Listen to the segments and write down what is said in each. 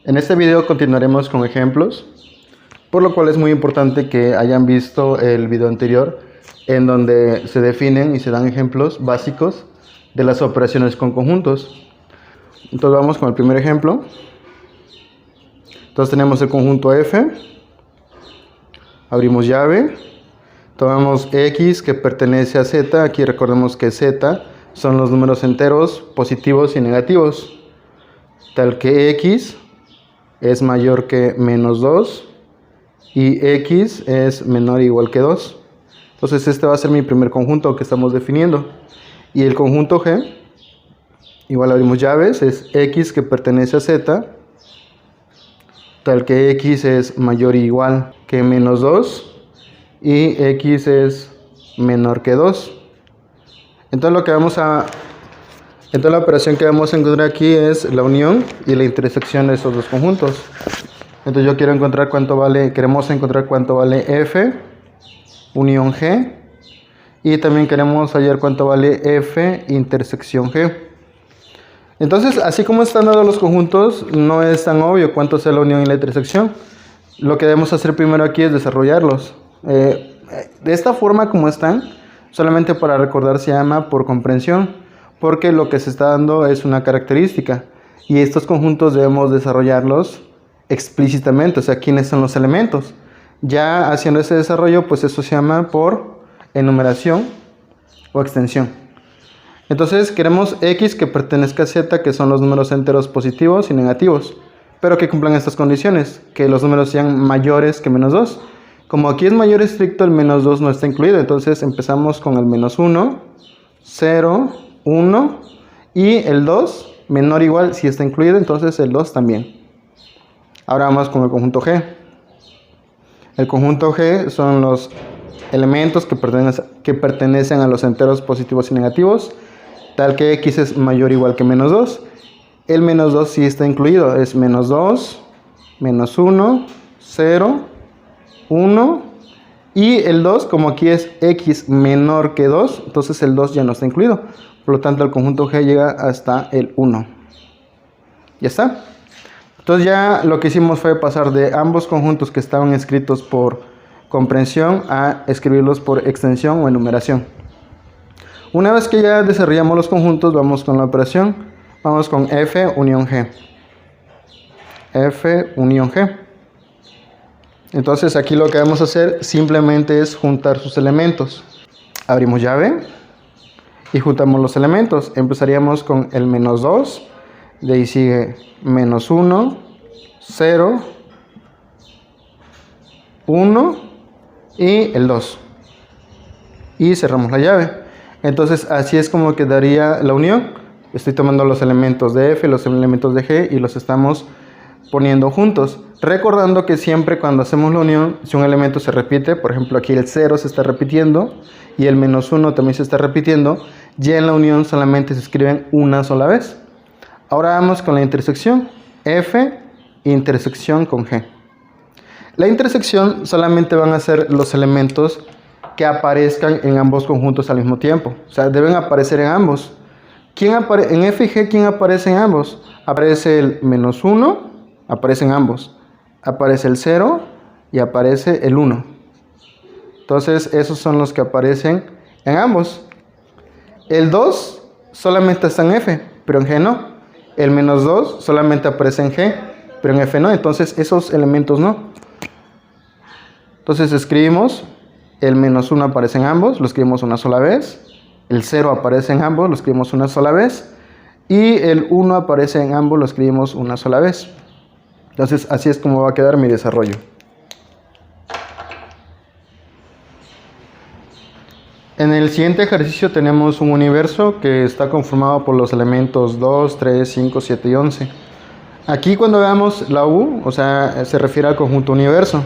En este video continuaremos con ejemplos, por lo cual es muy importante que hayan visto el video anterior en donde se definen y se dan ejemplos básicos de las operaciones con conjuntos. Entonces vamos con el primer ejemplo. Entonces tenemos el conjunto F, abrimos llave, tomamos X que pertenece a Z, aquí recordemos que Z son los números enteros positivos y negativos, tal que X es mayor que menos 2 y X es menor o igual que 2. Entonces este va a ser mi primer conjunto que estamos definiendo. Y el conjunto G, igual abrimos llaves, es X que pertenece a Z, tal que X es mayor o igual que menos 2 y X es menor que 2. Entonces la operación que vamos a encontrar aquí es la unión y la intersección de esos dos conjuntos. Entonces yo queremos encontrar cuánto vale F unión G, y también queremos hallar cuánto vale F intersección G. Entonces, así como están dados los conjuntos, no es tan obvio cuánto sea la unión y la intersección. Lo que debemos hacer primero aquí es desarrollarlos. De esta forma como están, solamente para recordar, se llama por comprensión, porque lo que se está dando es una característica, y estos conjuntos debemos desarrollarlos explícitamente, o sea, quiénes son los elementos. Ya haciendo ese desarrollo, pues eso se llama por enumeración o extensión. Entonces queremos X que pertenezca a Z, que son los números enteros positivos y negativos, pero que cumplan estas condiciones, que los números sean mayores que menos 2. Como aquí es mayor estricto, el menos 2 no está incluido, entonces empezamos con el menos 1, 0, 1, y el 2 menor o igual si está incluido, entonces el 2 también. Ahora vamos con el conjunto G. El conjunto G son los elementos que pertenecen a los enteros positivos y negativos, tal que X es mayor o igual que menos 2. El menos 2 sí está incluido, es menos 2, menos 1, 0, 1, y el 2, como aquí es X menor que 2, entonces el 2 ya no está incluido. Por lo tanto, el conjunto G llega hasta el 1. Ya está. Entonces ya lo que hicimos fue pasar de ambos conjuntos que estaban escritos por comprensión a escribirlos por extensión o enumeración. Una vez que ya desarrollamos los conjuntos, vamos con la operación. Vamos con F unión G. F unión G. Entonces aquí lo que vamos a hacer simplemente es juntar sus elementos. Abrimos llave y juntamos los elementos. Empezaríamos con el menos 2. De ahí sigue menos 1, 0, 1 y el 2. Y cerramos la llave. Entonces así es como quedaría la unión. Estoy tomando los elementos de F, los elementos de G y los estamos poniendo juntos. Recordando que siempre cuando hacemos la unión, si un elemento se repite, por ejemplo aquí el 0 se está repitiendo y el menos 1 también se está repitiendo, ya en la unión solamente se escriben una sola vez. Ahora vamos con la intersección. F intersección con G. La intersección solamente van a ser los elementos que aparezcan en ambos conjuntos al mismo tiempo. O sea, deben aparecer en ambos. En F y G, ¿quién aparece en ambos? Aparece el menos 1, aparece en ambos. Aparece el 0 y aparece el 1. Entonces, esos son los que aparecen en ambos. El 2 solamente está en F, pero en G no. El menos 2 solamente aparece en G, pero en F no. Entonces, esos elementos no. Entonces, escribimos, el menos 1 aparece en ambos, lo escribimos una sola vez. El 0 aparece en ambos, lo escribimos una sola vez. Y el 1 aparece en ambos, lo escribimos una sola vez. Entonces, así es como va a quedar mi desarrollo. En el siguiente ejercicio tenemos un universo que está conformado por los elementos 2, 3, 5, 7 y 11. Aquí cuando veamos la U, o sea, se refiere al conjunto universo.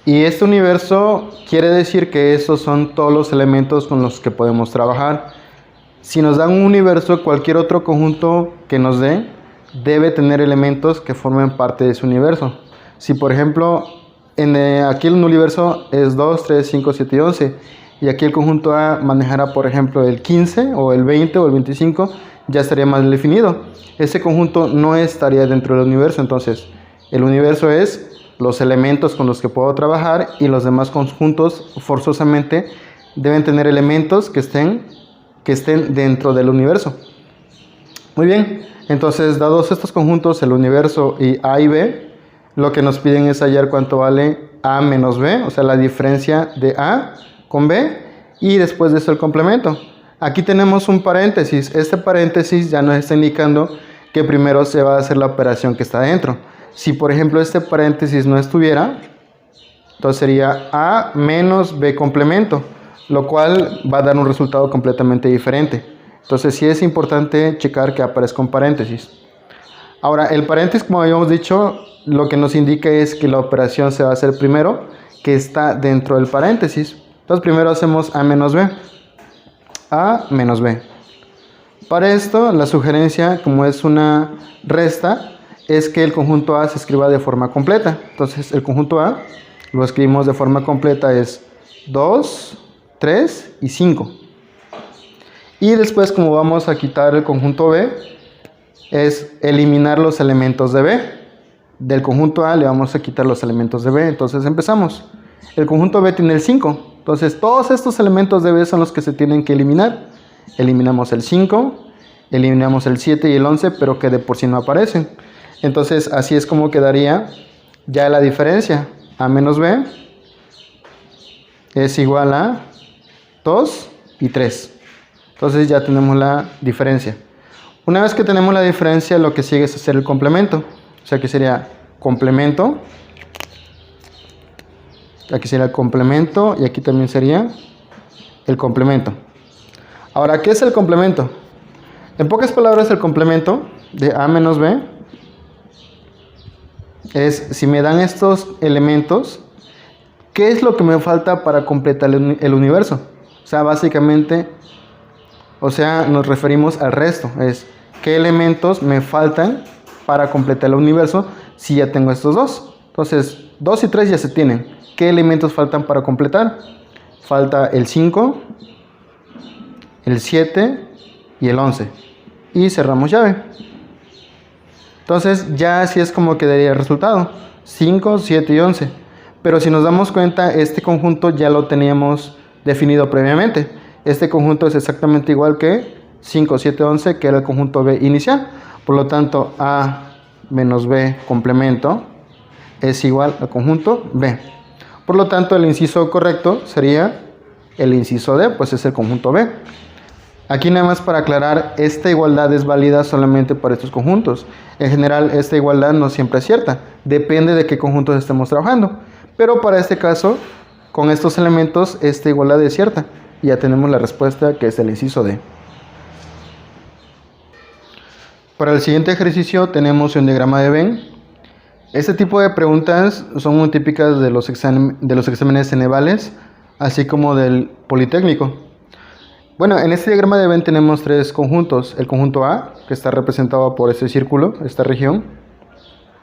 Y este universo quiere decir que esos son todos los elementos con los que podemos trabajar. Si nos dan un universo, cualquier otro conjunto que nos dé debe tener elementos que formen parte de ese universo. Si por ejemplo, aquí el universo es 2, 3, 5, 7 y 11, y aquí el conjunto A manejará por ejemplo el 15 o el 20 o el 25, ya estaría más definido. Ese conjunto no estaría dentro del universo, entonces el universo es los elementos con los que puedo trabajar y los demás conjuntos forzosamente deben tener elementos que estén dentro del universo. Muy bien, entonces dados estos conjuntos, el universo y A y B, lo que nos piden es hallar cuánto vale A menos B, o sea la diferencia de A con B, y después de eso el complemento. Aquí tenemos un paréntesis. Este paréntesis ya nos está indicando que primero se va a hacer la operación que está dentro. Si por ejemplo este paréntesis no estuviera, entonces sería A menos B complemento, lo cual va a dar un resultado completamente diferente. Entonces sí es importante checar que aparezca un paréntesis. Ahora el paréntesis, como habíamos dicho, lo que nos indica es que la operación se va a hacer primero que está dentro del paréntesis. Entonces primero hacemos A menos B. A menos B. Para esto la sugerencia, como es una resta, es que el conjunto A se escriba de forma completa. Entonces el conjunto A lo escribimos de forma completa, es 2, 3 y 5. Y después, como vamos a quitar el conjunto B, es eliminar los elementos de B. Del conjunto A le vamos a quitar los elementos de B. Entonces empezamos. El conjunto B tiene el 5. Entonces todos estos elementos de B son los que se tienen que eliminar. Eliminamos el 5, eliminamos el 7 y el 11, pero que de por sí no aparecen. Entonces así es como quedaría ya la diferencia. A menos B es igual a 2 y 3. Entonces ya tenemos la diferencia. Una vez que tenemos la diferencia, lo que sigue es hacer el complemento. O sea que sería complemento. Aquí sería el complemento y aquí también sería el complemento. Ahora, ¿qué es el complemento? En pocas palabras, el complemento de A menos B es si me dan estos elementos, ¿qué es lo que me falta para completar el universo? O sea, básicamente, nos referimos al resto. Es qué elementos me faltan para completar el universo si ya tengo estos dos. Entonces, 2 y 3 ya se tienen. ¿Qué elementos faltan para completar? Falta el 5, el 7 y el 11. Y cerramos llave. Entonces, ya así es como quedaría el resultado. 5, 7 y 11. Pero si nos damos cuenta, este conjunto ya lo teníamos definido previamente. Este conjunto es exactamente igual que 5, 7, 11, que era el conjunto B inicial. Por lo tanto, A menos B complemento es igual al conjunto B. Por lo tanto, el inciso correcto sería el inciso D, pues es el conjunto B. Aquí nada más para aclarar, esta igualdad es válida solamente para estos conjuntos. En general, esta igualdad no siempre es cierta. Depende de qué conjuntos estemos trabajando. Pero para este caso, con estos elementos, esta igualdad es cierta. Y ya tenemos la respuesta, que es el inciso D. Para el siguiente ejercicio tenemos un diagrama de Venn. Este tipo de preguntas son muy típicas de los exámenes Cenevales, así como del Politécnico. Bueno, en este diagrama de Venn tenemos tres conjuntos. El conjunto A, que está representado por este círculo, esta región,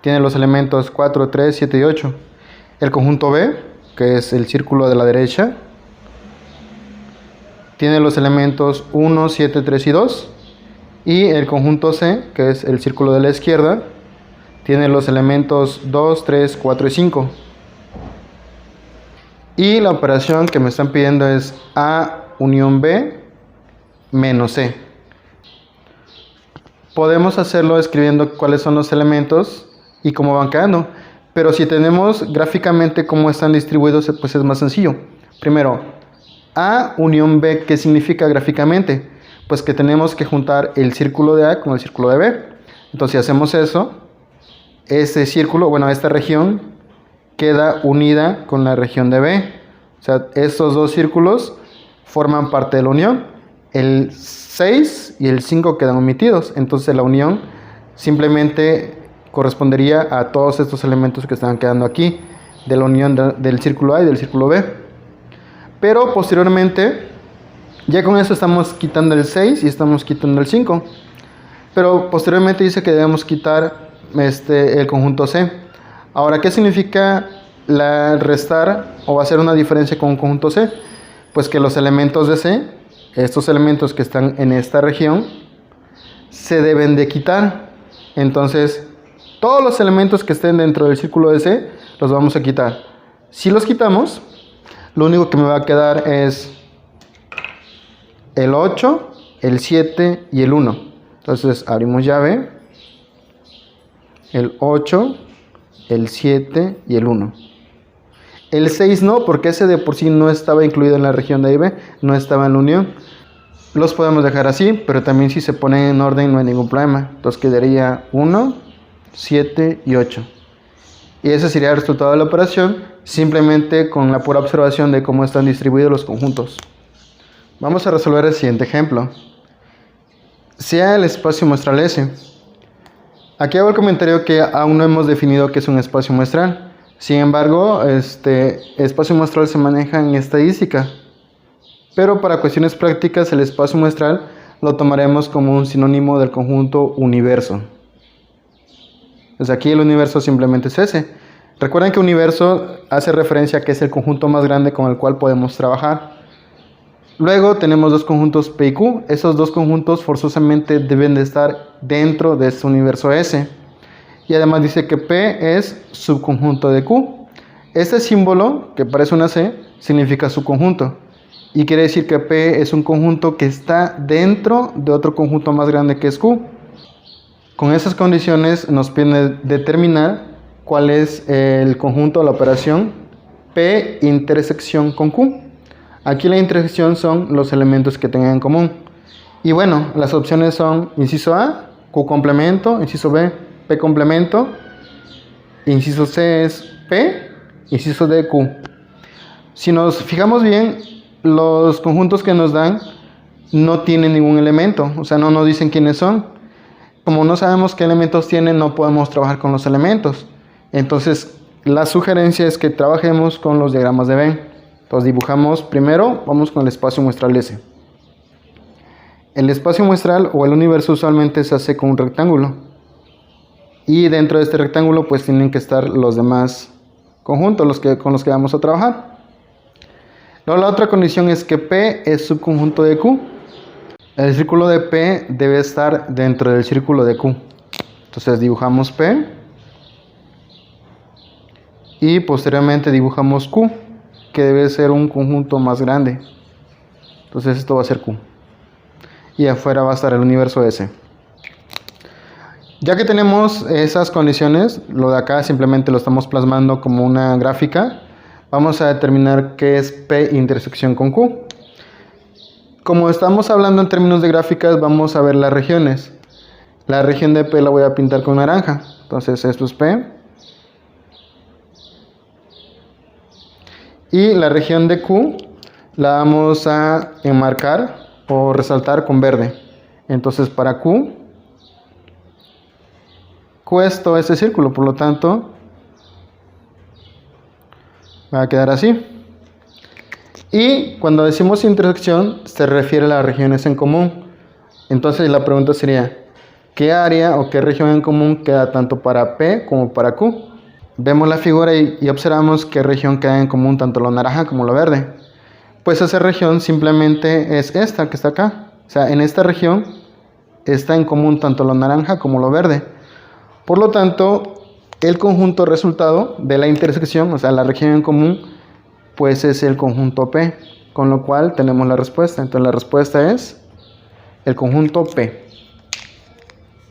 tiene los elementos 4, 3, 7 y 8. El conjunto B, que es el círculo de la derecha, tiene los elementos 1, 7, 3 y 2. Y el conjunto C, que es el círculo de la izquierda, tiene los elementos 2, 3, 4 y 5. Y la operación que me están pidiendo es A unión B menos C. Podemos hacerlo escribiendo cuáles son los elementos y cómo van quedando. Pero si tenemos gráficamente cómo están distribuidos, pues es más sencillo. Primero, A unión B, ¿qué significa gráficamente? Pues que tenemos que juntar el círculo de A con el círculo de B. Entonces, si hacemos eso, este círculo, esta región queda unida con la región de B. O sea, estos dos círculos forman parte de la unión. El 6 y el 5 quedan omitidos. Entonces, la unión simplemente correspondería a todos estos elementos que están quedando aquí, de la unión del círculo A y del círculo B. Pero posteriormente, ya con eso estamos quitando el 6 y estamos quitando el 5. Pero posteriormente dice que debemos quitar el conjunto C. Ahora, ¿qué significa restar o hacer una diferencia con un conjunto C? Pues que los elementos de C, estos elementos que están en esta región, se deben de quitar. Entonces, todos los elementos que estén dentro del círculo de C los vamos a quitar. Si los quitamos, lo único que me va a quedar es el 8, el 7 y el 1. Entonces, abrimos llave, el 8, el 7 y el 1. El 6 no, porque ese de por sí no estaba incluido en la región de A y B, no estaba en la unión. Los podemos dejar así, pero también si se ponen en orden no hay ningún problema. Entonces quedaría 1, 7 y 8. Y ese sería el resultado de la operación, simplemente con la pura observación de cómo están distribuidos los conjuntos. Vamos a resolver el siguiente ejemplo. Sea el espacio muestral S. Aquí hago el comentario que aún no hemos definido qué es un espacio muestral. Sin embargo, espacio muestral se maneja en estadística. Pero para cuestiones prácticas, el espacio muestral lo tomaremos como un sinónimo del conjunto universo. Pues aquí el universo simplemente es ese. Recuerden que universo hace referencia a que es el conjunto más grande con el cual podemos trabajar. Luego tenemos dos conjuntos P y Q. Esos dos conjuntos forzosamente deben de estar dentro de este universo S. Y además dice que P es subconjunto de Q. Este símbolo, que parece una C, significa subconjunto. Y quiere decir que P es un conjunto que está dentro de otro conjunto más grande que es Q. Con esas condiciones nos pide determinar cuál es el conjunto de la operación P intersección con Q. Aquí la intersección son los elementos que tengan en común. Y bueno, las opciones son inciso A, Q complemento, inciso B, P complemento, inciso C es P, inciso D, Q. Si nos fijamos bien, los conjuntos que nos dan no tienen ningún elemento, o sea, no nos dicen quiénes son. Como no sabemos qué elementos tienen, no podemos trabajar con los elementos. Entonces, la sugerencia es que trabajemos con los diagramas de Venn. Entonces, dibujamos primero, vamos con el espacio muestral S. El espacio muestral o el universo usualmente se hace con un rectángulo. Y dentro de este rectángulo, pues tienen que estar los demás conjuntos con los que vamos a trabajar. Luego, la otra condición es que P es subconjunto de Q. El círculo de P debe estar dentro del círculo de Q. Entonces dibujamos P y posteriormente dibujamos Q, que debe ser un conjunto más grande. Entonces esto va a ser Q. Y afuera va a estar el universo S. Ya que tenemos esas condiciones, lo de acá simplemente lo estamos plasmando como una gráfica. Vamos a determinar qué es P intersección con Q. Como estamos hablando en términos de gráficas, vamos a ver las regiones. La región de P la voy a pintar con naranja. Entonces esto es P. Y la región de Q la vamos a enmarcar o resaltar con verde. Entonces para Q es todo este círculo, por lo tanto va a quedar así. Y cuando decimos intersección se refiere a las regiones en común. Entonces la pregunta sería, ¿qué área o qué región en común queda tanto para P como para Q? Vemos la figura y observamos qué región queda en común tanto lo naranja como lo verde. Pues esa región simplemente es esta que está acá. O sea, en esta región está en común tanto lo naranja como lo verde. Por lo tanto, el conjunto resultado de la intersección, o sea, la región en común, pues es el conjunto P, con lo cual tenemos la respuesta. Entonces la respuesta es el conjunto P.